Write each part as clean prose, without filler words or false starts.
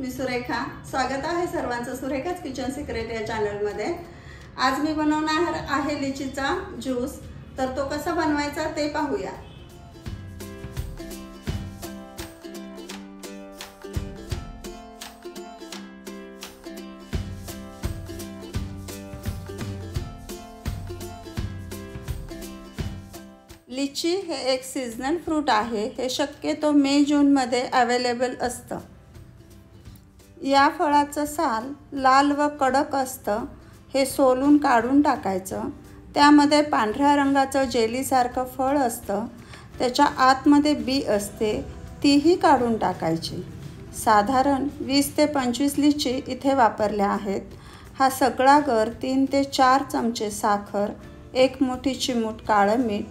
मी सुरेखा। स्वागत आहे सर्वांचं सुरेखाच किचन सिक्रेट या चॅनलमध्ये। आज मी बनवणार आहे लिचीचा ज्यूस। तर तो कसा बनवायचा ते पाहूया। लिची हे एक सीजनल फ्रूट आहे। हे शक्यतो मे जून मध्ये अवेलेबल असतं। या फळाचं साल लाल व कडक असतं। हे सोलून काढून टाकायचं। त्यामध्ये पांढऱ्या रंगाचं जेलीसारखं फळ असतं। त्याच्या आतमध्ये बी असते, तीही काढून टाकायची। साधारण 20 ते 25 लिची इथे वापरल्या आहेत। हा सगळा गर 3 ते 4 चमचे साखर, 1 मोठी चिमूट काळं मीठ,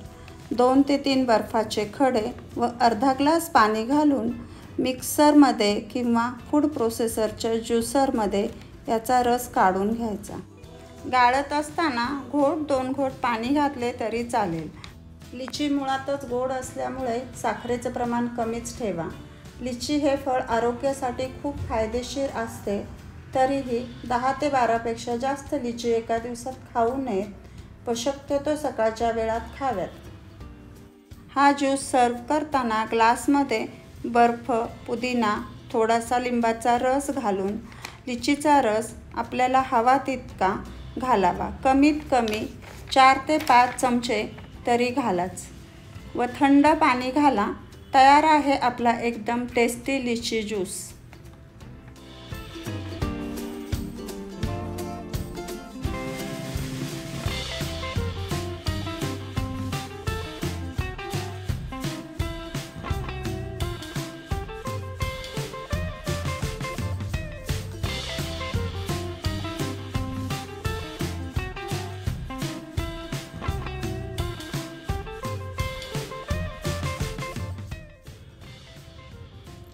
2 ते 3 बर्फाचे खडे व अर्धा ग्लास पाणी घालून मिक्सरमध्ये किंवा फूड प्रोसेसरच्या ज्युसरमध्ये याचा रस काढून घ्यायचा। गाळत असताना घोट 2 घोट पाणी घातले तरी चालेल। लिची मुळातच गोड असल्यामुळे साखरेचं प्रमाण कमीच ठेवा। लिची हे फळ आरोग्यासाठी खूप फायदेशीर असते। तरीही 10 ते 12 पेक्षा जास्त लिची एका दिवसात खाऊ नयेत व शक्यतो सकाळच्या वेळात खाव्यात। हा ज्यूस सर्व करताना ग्लासमध्ये बर्फ, पुदिना, थोडासा लिंबाचा रस घालून लिचीचा रस आपल्याला हवा तितका घालावा। कमीत कमी 4 ते 5 चमचे तरी घालाच व थंड पाणी घाला। तयार आहे आपला एकदम टेस्टी लिची ज्यूस।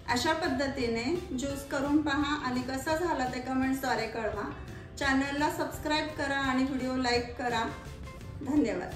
अशा पद्धतीने ज्यूस करून पहा आणि कसा झाला ते कमेंट्सद्वारे कळवा। चॅनलला सबस्क्राइब करा आणि व्हिडिओ लाईक करा। धन्यवाद।